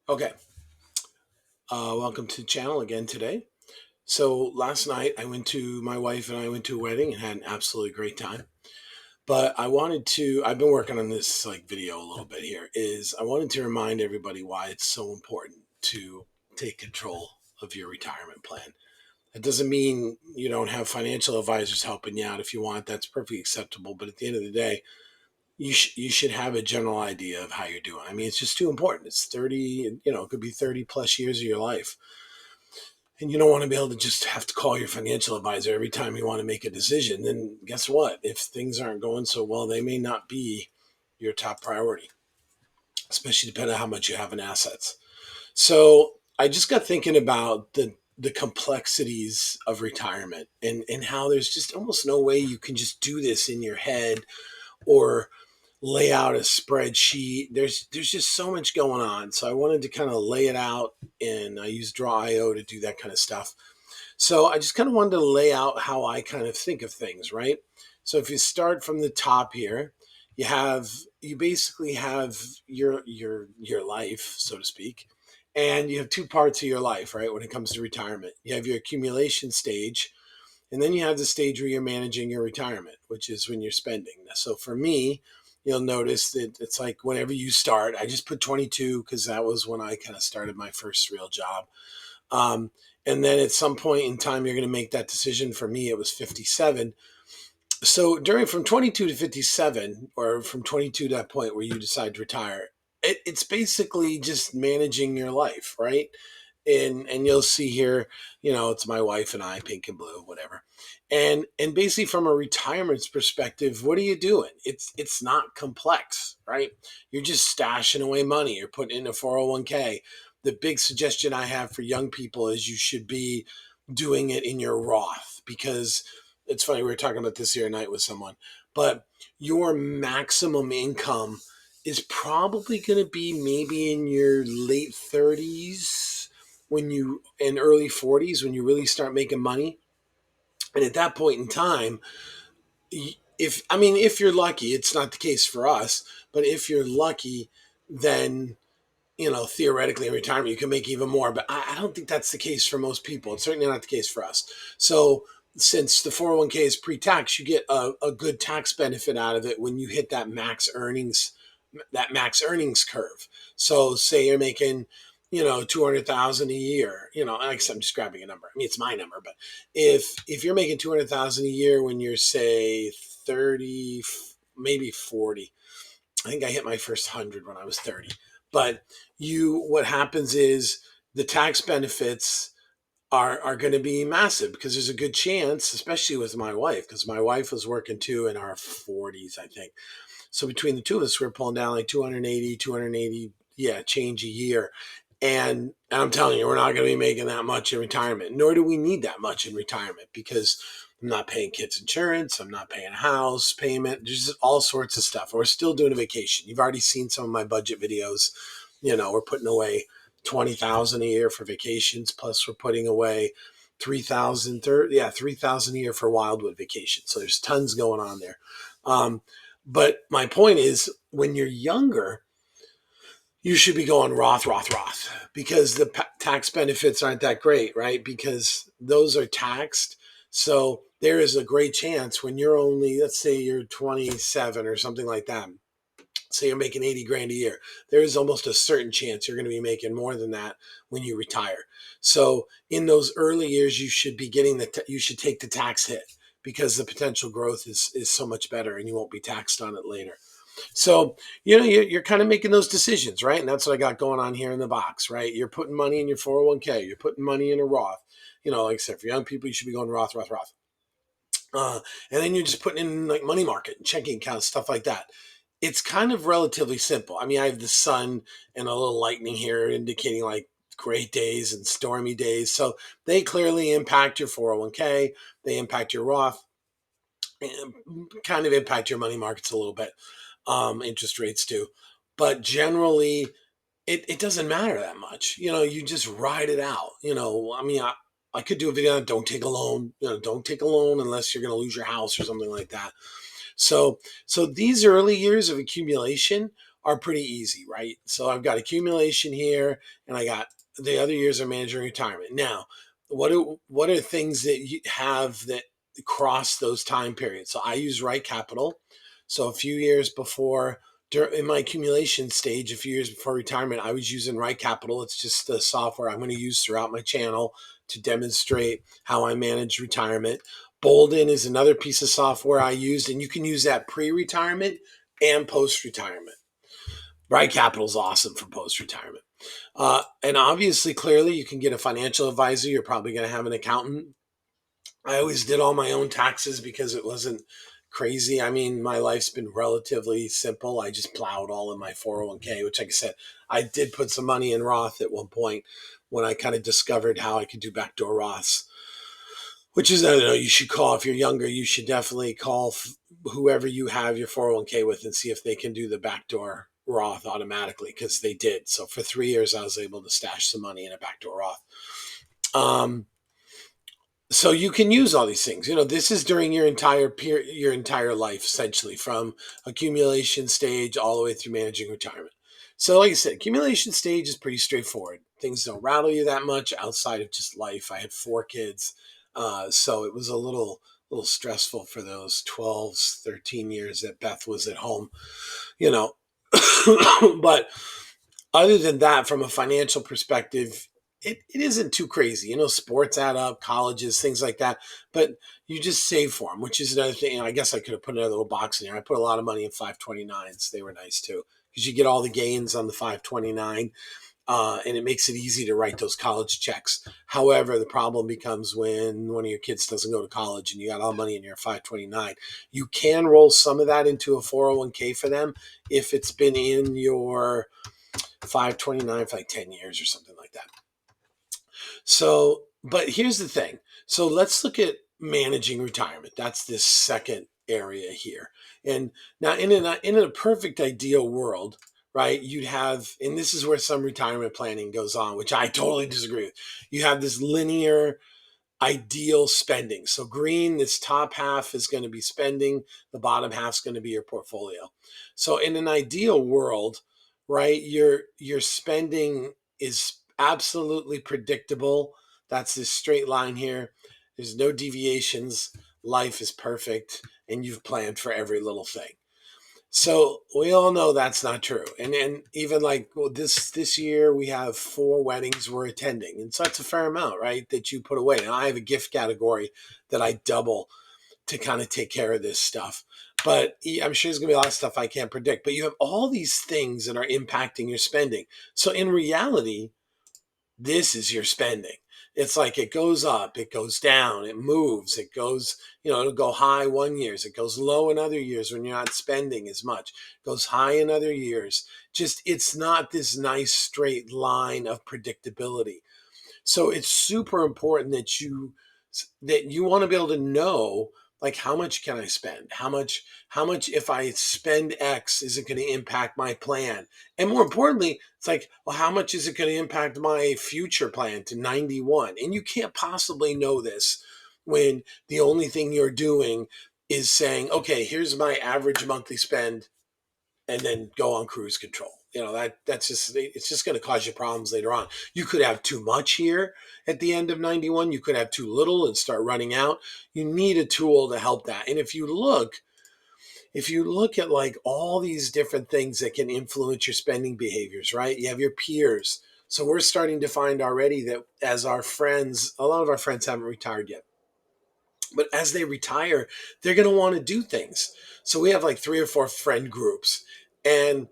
Okay. Welcome to the channel again today. So last night my wife and I went to a wedding and had an absolutely great time. But I've been working on this video a little bit here, is I wanted to remind everybody why it's so important to take control of your retirement plan. It doesn't mean you don't have financial advisors helping you out if you want. That's perfectly acceptable. But at the end of the day, you should have a general idea of how you're doing. I mean, it's just too important. It's 30, it could be 30 plus years of your life. And you don't want to be able to just have to call your financial advisor every time you want to make a decision. Then guess what? If things aren't going so well, they may not be your top priority, especially depending on how much you have in assets. So I just got thinking about the complexities of retirement and how there's just almost no way you can just do this in your head or lay out a spreadsheet. There's just so much going on. So I wanted to kind of lay it out, and I use Draw.io to do that kind of stuff. So I just kind of wanted to lay out how I kind of think of things, right? So if you start from the top here, you basically have your life, so to speak, and you have two parts of your life, right? When it comes to retirement, you have your accumulation stage, and then you have the stage where you're managing your retirement, which is when you're spending. So for me, you'll notice that it's like whenever you start, I just put 22 because that was when I kind of started my first real job. Um, and then at some point in time, you're going to make that decision. For me, it was 57. So during from 22 to 57, or from 22 to that point where you decide to retire, it's basically just managing your life, right? And you'll see here, it's my wife and I, pink and blue, whatever. And basically from a retirement perspective, what are you doing? It's not complex, right? You're just stashing away money. You're putting in a 401k. The big suggestion I have for young people is you should be doing it in your Roth, because it's funny, we were talking about this the other night with someone, but your maximum income is probably going to be maybe in your late 30s, when you in early 40s, when you really start making money. And at that point in time, if you're lucky, it's not the case for us, but if you're lucky, then theoretically in retirement you can make even more. But I don't think that's the case for most people. It's certainly not the case for us. So since the 401k is pre-tax, you get a good tax benefit out of it when you hit that max earnings curve. So say you're making 200,000 a year. I guess I'm just grabbing a number. I mean, it's my number, but if you're making 200,000 a year when you're, say, 30, maybe 40. I think I hit my first 100 when I was 30. But what happens is the tax benefits are going to be massive, because there's a good chance, especially with my wife, because my wife was working too in our 40s, I think. So between the two of us, we're pulling down like 280, yeah, change a year. And I'm telling you, we're not going to be making that much in retirement, nor do we need that much in retirement, because I'm not paying kids insurance. I'm not paying a house payment. There's just all sorts of stuff. We're still doing a vacation. You've already seen some of my budget videos. We're putting away 20,000 a year for vacations. Plus we're putting away 3,000, 3,000 a year for Wildwood vacation. So there's tons going on there. But my point is, when you're younger, you should be going Roth, because the tax benefits aren't that great, right? Because those are taxed. So there is a great chance when you're only, let's say you're 27 or something like that. Say you're making 80 grand a year. There is almost a certain chance you're going to be making more than that when you retire. So in those early years, you should be getting you should take the tax hit, because the potential growth is so much better and you won't be taxed on it later. So, you're kind of making those decisions, right? And that's what I got going on here in the box, right? You're putting money in your 401k. You're putting money in a Roth. Like I said, for young people, you should be going Roth. And then you're just putting in like money market and checking accounts, stuff like that. It's kind of relatively simple. I mean, I have the sun and a little lightning here indicating like great days and stormy days. So they clearly impact your 401k. They impact your Roth, and kind of impact your money markets a little bit. Interest rates too. But generally, it doesn't matter that much. You just ride it out. I mean, I could do a video on don't take a loan. Don't take a loan unless you're going to lose your house or something like that. So these early years of accumulation are pretty easy, right? So I've got accumulation here, and I got the other years are managing retirement. Now, what are things that you have that cross those time periods? So I use Right Capital. So a few years before, in my accumulation stage, a few years before retirement, I was using Right Capital. It's just the software I'm going to use throughout my channel to demonstrate how I manage retirement. Bolden is another piece of software I used, and you can use that pre-retirement and post-retirement. Right Capital is awesome for post-retirement. And obviously, clearly, you can get a financial advisor. You're probably going to have an accountant. I always did all my own taxes because it wasn't crazy. I mean, my life's been relatively simple. I just plowed all in my 401k, which, like I said, I did put some money in Roth at one point when I kind of discovered how I could do backdoor Roths, which is, I don't know, you should call if you're younger, you should definitely call whoever you have your 401k with and see if they can do the backdoor Roth automatically, because they did. So for 3 years, I was able to stash some money in a backdoor Roth. So you can use all these things. This is during your entire life, essentially, from accumulation stage all the way through managing retirement. So like I said, accumulation stage is pretty straightforward. Things don't rattle you that much outside of just life. I had 4 kids, so it was a little stressful for those 12, 13 years that Beth was at home, you know. But other than that, from a financial perspective, it isn't too crazy. Sports add up, colleges, things like that. But you just save for them, which is another thing. I guess I could have put another little box in here. I put a lot of money in 529s. They were nice too, because you get all the gains on the 529, and it makes it easy to write those college checks. However, the problem becomes when one of your kids doesn't go to college and you got all the money in your 529. You can roll some of that into a 401k for them if it's been in your 529 for like 10 years or something like that. So, but here's the thing. So let's look at managing retirement. That's this second area here. And now in a perfect ideal world, right, you'd have, and this is where some retirement planning goes on, which I totally disagree with. You have this linear ideal spending. So green, this top half is going to be spending, the bottom half is going to be your portfolio. So in an ideal world, right, your spending is absolutely predictable. That's this straight line here. There's no deviations. Life is perfect, and you've planned for every little thing. So we all know that's not true. And even like, well, this year we have 4 weddings we're attending. And so that's a fair amount, right, that you put away. Now I have a gift category that I double to kind of take care of this stuff. But I'm sure there's going to be a lot of stuff I can't predict. But you have all these things that are impacting your spending. So in reality, this is your spending. It's like it goes up, it goes down, it moves, it goes, it'll go high one years, it goes low in other years when you're not spending as much, it goes high in other years. Just, it's not this nice straight line of predictability. So it's super important that you want to be able to know, like, how much can I spend? How much if I spend X, is it going to impact my plan? And more importantly, it's like, well, how much is it going to impact my future plan to 91? And you can't possibly know this when the only thing you're doing is saying, okay, here's my average monthly spend, and then go on cruise control. That's just, it's just going to cause you problems later on. You could have too much here at the end of 91. You could have too little and start running out. You need a tool to help that. And if you look at like all these different things that can influence your spending behaviors, right? You have your peers. So we're starting to find already that as our friends, a lot of our friends haven't retired yet, but as they retire, they're going to want to do things. So we have like 3 or 4 friend groups, and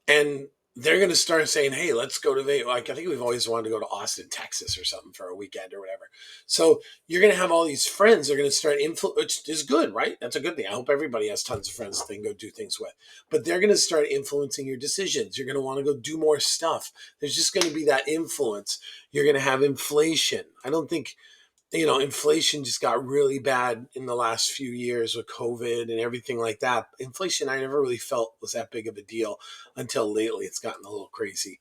and they're going to start saying, "Hey, let's go to Vegas." Like, I think we've always wanted to go to Austin, Texas, or something for a weekend or whatever. So you're going to have all these friends. They're going to start which is good, right? That's a good thing. I hope everybody has tons of friends that they can go do things with. But they're going to start influencing your decisions. You're going to want to go do more stuff. There's just going to be that influence. You're going to have inflation. I don't think, inflation just got really bad in the last few years with COVID and everything like that. Inflation, I never really felt was that big of a deal until lately. It's gotten a little crazy.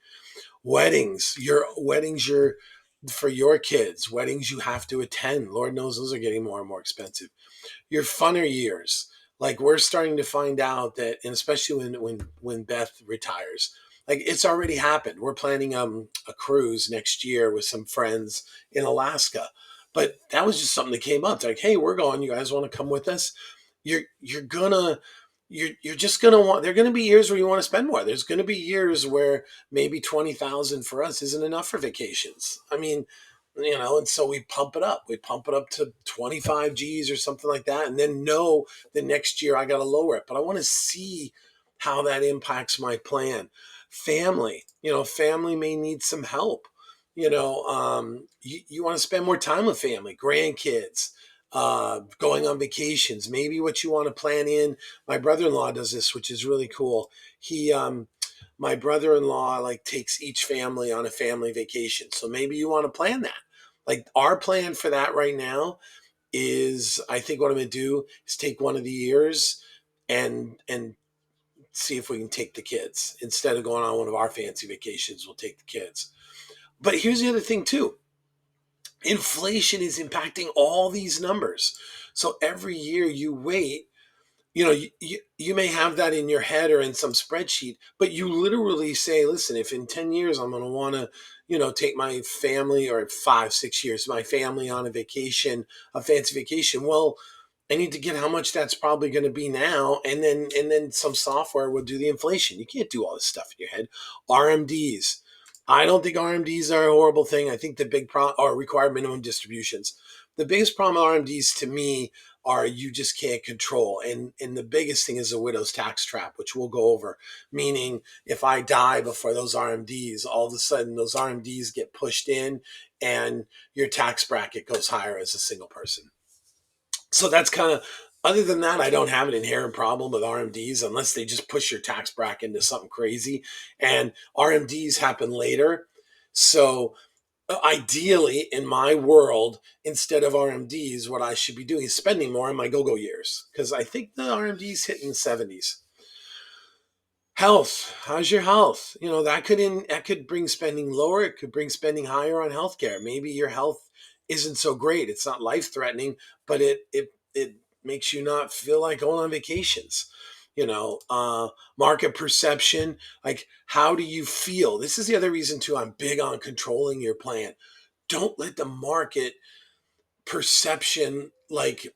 Weddings, for your kids, weddings you have to attend. Lord knows those are getting more and more expensive. Your funner years, Like we're starting to find out that, and especially when Beth retires, like it's already happened. We're planning a cruise next year with some friends in Alaska, but that was just something that came up. It's like, hey, we're going. You guys want to come with us? You're gonna you're just gonna want. There are gonna be years where you want to spend more. There's gonna be years where maybe 20,000 for us isn't enough for vacations. I mean, and so we pump it up. We pump it up to 25 G's or something like that, and then know the next year I got to lower it. But I want to see how that impacts my plan. Family, family may need some help. You want to spend more time with family, grandkids, going on vacations. Maybe what you want to plan in. My brother-in-law does this, which is really cool. My brother-in-law like takes each family on a family vacation. So maybe you want to plan that. Like our plan for that right now is, I think what I'm going to do is take one of the years and see if we can take the kids instead of going on one of our fancy vacations. We'll take the kids. But here's the other thing too. Inflation is impacting all these numbers. So every year you wait, you may have that in your head or in some spreadsheet, but you literally say, listen, if in 10 years I'm going to want to, take my family, or 5, 6 years, my family on a vacation, a fancy vacation. Well, I need to get how much that's probably going to be now, and then some software will do the inflation. You can't do all this stuff in your head. RMDs. I don't think RMDs are a horrible thing. I think the big problem are required minimum distributions. The biggest problem with RMDs to me are you just can't control. And the biggest thing is the widow's tax trap, which we'll go over. Meaning if I die before those RMDs, all of a sudden those RMDs get pushed in and your tax bracket goes higher as a single person. So that's kind of, other than that, I don't have an inherent problem with RMDs unless they just push your tax bracket into something crazy. And RMDs happen later. So ideally, in my world, instead of RMDs, what I should be doing is spending more in my go-go years, because I think the RMDs hit in the 70s. Health. How's your health? That could bring spending lower. It could bring spending higher on healthcare. Maybe your health isn't so great. It's not life threatening, but it makes you not feel like going on vacations. Market perception. Like, how do you feel? This is the other reason too. I'm big on controlling your plan. Don't let the market perception like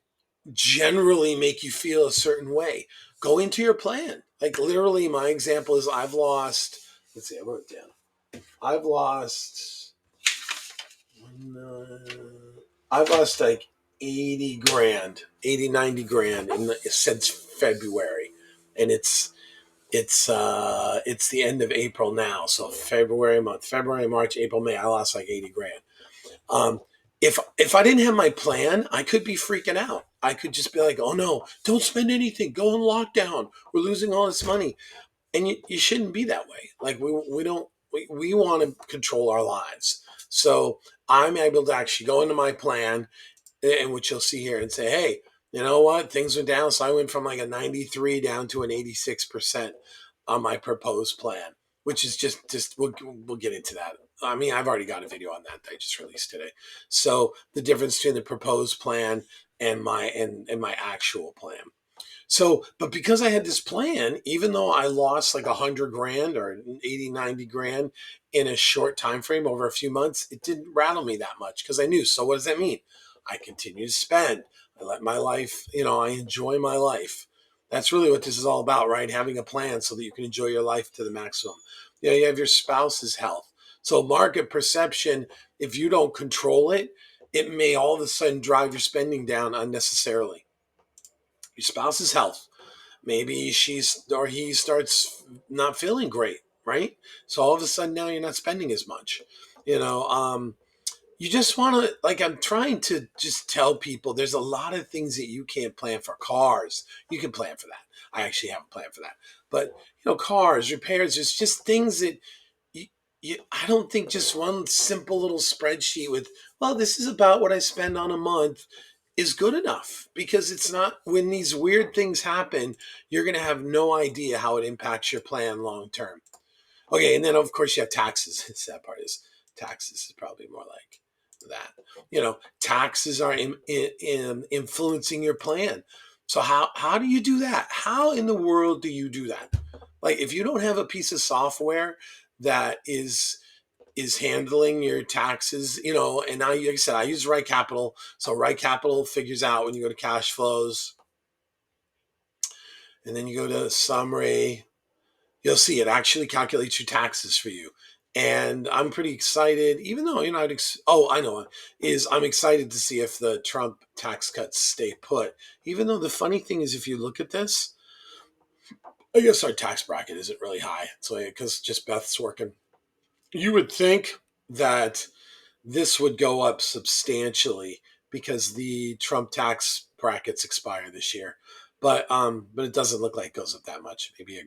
generally make you feel a certain way. Go into your plan. Like literally, my example is I've lost. Let's see, I wrote it down. I've lost. I've lost like 80 grand, 80, 90 grand since February, and it's the end of April now. So February, March, April, May. I lost like 80 grand. Um, if I didn't have my plan, I could be freaking out. I could just be like, "Oh no, don't spend anything. Go in lockdown. We're losing all this money." And you shouldn't be that way. Like we don't we want to control our lives. So I'm able to actually go into my plan, and which you'll see here, and say, "Hey, you know what? Things went down, so I went from like a 93 down to an 86% on my proposed plan." Which is just we'll get into that. I mean, I've already got a video on that I just released today. So the difference between the proposed plan and my actual plan. So, but because I had this plan, even though I lost like 100 grand or 80, 90 grand in a short time frame over a few months, it didn't rattle me that much because I knew. So what does that mean? I continue to spend. I let my life, I enjoy my life. That's really what this is all about, right? Having a plan so that you can enjoy your life to the maximum. You have your spouse's health. So market perception, if you don't control it, it may all of a sudden drive your spending down unnecessarily. Your spouse's health. Maybe she's or he starts not feeling great, right? So all of a sudden now you're not spending as much. You know, you just want to, like, I'm trying to just tell people there's a lot of things that you can't plan for. Cars, you can plan for that. I actually have a plan for that. But cars, repairs, there's just things that you, I don't think just one simple little spreadsheet with, well, this is about what I spend on a month is good enough, because it's not, when these weird things happen, you're going to have no idea how it impacts your plan long term. Okay, and then of course you have taxes. The sad part is taxes is probably more like that. Taxes are influencing your plan. So how do you do that? How in the world do you do that? Like if you don't have a piece of software that is handling your taxes, and like I said, I use Right Capital. So Right Capital figures out when you go to cash flows and then you go to summary, you'll see it actually calculates your taxes for you. And I'm pretty excited, even though, oh, I know, is I'm excited to see if the Trump tax cuts stay put. Even though the funny thing is, if you look at this, I guess our tax bracket isn't really high. So, because just Beth's working. You would think that this would go up substantially because the Trump tax brackets expire this year. But it doesn't look like it goes up that much, maybe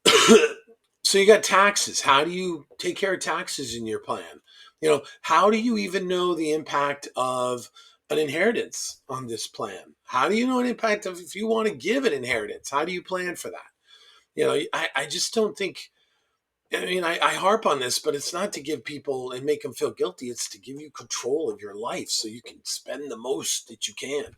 $1,000. So you got taxes. How do you take care of taxes in your plan? How do you even know the impact of an inheritance on this plan? How do you know an impact of if you want to give an inheritance? How do you plan for that? I just don't think. I mean, I harp on this, but it's not to give people and make them feel guilty. It's to give you control of your life so you can spend the most that you can.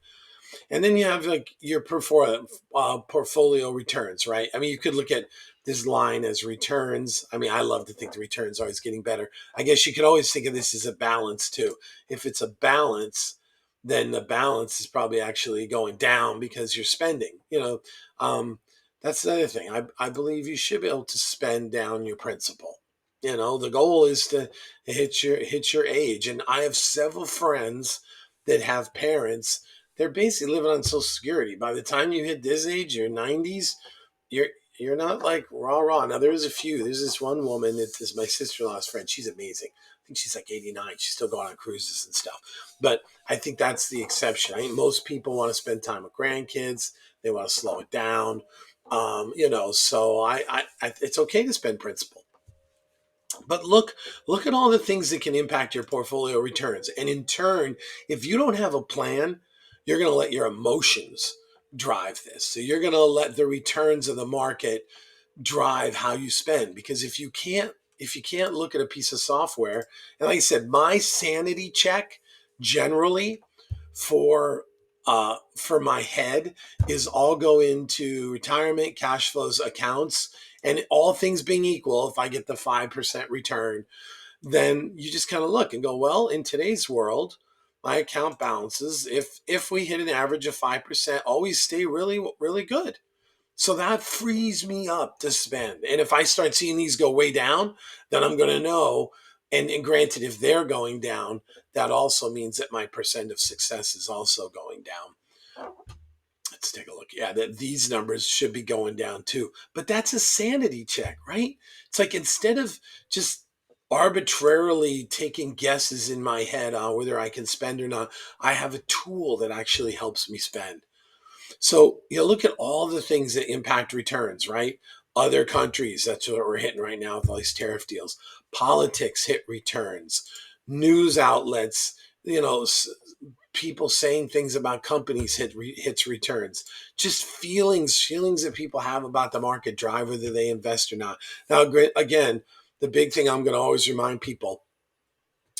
And then you have like your portfolio returns, right? I mean, you could look at this line as returns. I mean, I love to think the returns are always getting better. I guess you could always think of this as a balance too. If it's a balance, then the balance is probably actually going down because you're spending. That's the other thing. I believe you should be able to spend down your principal. The goal is to hit your age. And I have several friends that have parents, they're basically living on Social Security. By the time you hit this age, your 90s, you're you're not like raw raw. Now there's a few. There's this one woman that is my sister-in-law's friend. She's amazing. I think she's like 89. She's still going on cruises and stuff. But I think that's the exception. I think most people want to spend time with grandkids. They want to slow it down. So it's okay to spend principal. But look at all the things that can impact your portfolio returns. And in turn, if you don't have a plan, you're going to let your emotions drive this. So you're going to let the returns of the market drive how you spend, because if you can't look at a piece of software, and like I said, my sanity check generally for my head is all go into retirement cash flows accounts, and all things being equal, if I get the 5% return, then you just kind of look and go, well, in today's world, my account balances, if we hit an average of 5%, always stay really really good. So that frees me up to spend. And if I start seeing these go way down, then I'm going to know. And granted, if they're going down, that also means that my percent of success is also going down. Let's take a look. Yeah, that these numbers should be going down too. But that's a sanity check, right? It's like instead of just arbitrarily taking guesses in my head on whether I can spend or not, I have a tool that actually helps me spend. So you look at all the things that impact returns, right? Other countries, that's what we're hitting right now with all these tariff deals. Politics hit returns. News outlets, people saying things about companies hits returns. Just feelings that people have about the market drive whether they invest or not. Now, again, the big thing I'm going to always remind people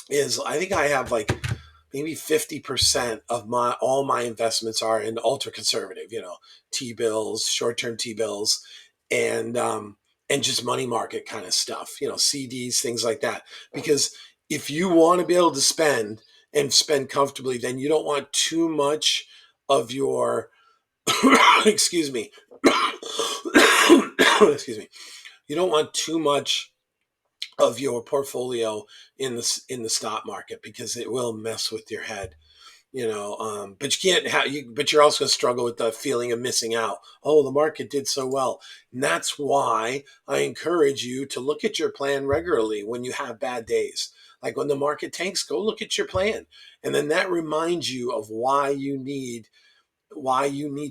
is I think I have like maybe 50% of my all my investments are in ultra conservative, T-bills, short-term T-bills, and just money market kind of stuff, CDs, things like that. Because if you want to be able to spend and spend comfortably, then you don't want too much of your excuse me. Excuse me. You don't want too much of your portfolio in the stock market because it will mess with your head. But you can't have you but you're also going to struggle with the feeling of missing out. Oh, the market did so well. And that's why I encourage you to look at your plan regularly when you have bad days. Like when the market tanks, go look at your plan. And then that reminds you of why you need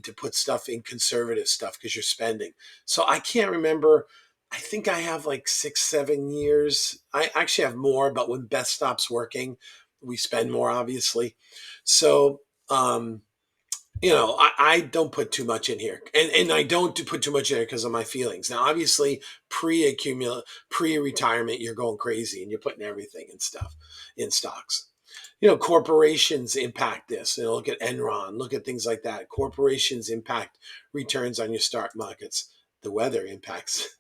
to put stuff in conservative stuff, because you're spending. So I can't remember. I think I have like 6, 7 years. I actually have more, but when Beth stops working, we spend more, obviously. So, I don't put too much in here, and I don't put too much in here because of my feelings. Now, obviously, pre-retirement, you're going crazy and you're putting everything in stuff in stocks. Corporations impact this. Look at Enron, look at things like that. Corporations impact returns on your stock markets. The weather impacts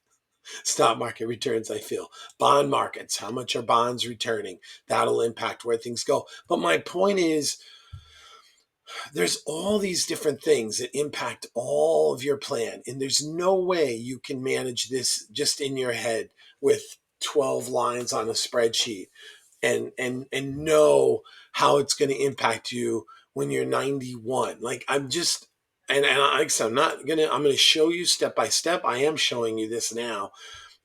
stock market returns, I feel. Bond markets, how much are bonds returning? That'll impact where things go. But my point is, there's all these different things that impact all of your plan. And there's no way you can manage this just in your head with 12 lines on a spreadsheet and know how it's going to impact you when you're 91. Like like I said, I'm gonna show you step by step. I am showing you this now,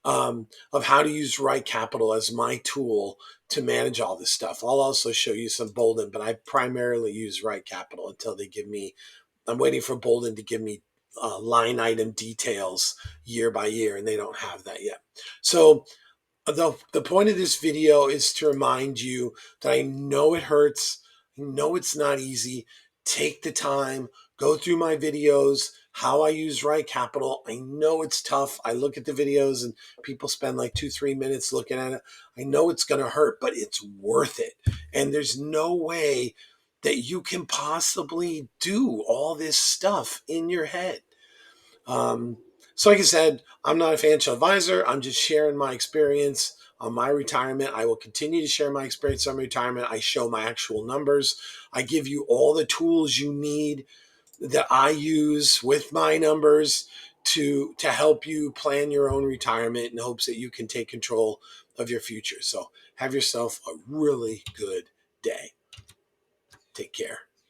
of how to use Right Capital as my tool to manage all this stuff. I'll also show you some Bolden, but I primarily use Right Capital until they give me, I'm waiting for Bolden to give me line item details year by year, and they don't have that yet. So the point of this video is to remind you that I know it hurts. I know it's not easy. Take the time, go through my videos, how I use Right Capital. I know it's tough. I look at the videos and people spend like 2-3 minutes looking at it. I know it's going to hurt, but it's worth it. And there's no way that you can possibly do all this stuff in your head. So like I said, I'm not a financial advisor. I'm just sharing my experience on my retirement. I will continue to share my experience on retirement. I show my actual numbers. I give you all the tools you need that I use with my numbers to help you plan your own retirement in hopes that you can take control of your future. So have yourself a really good day. Take care.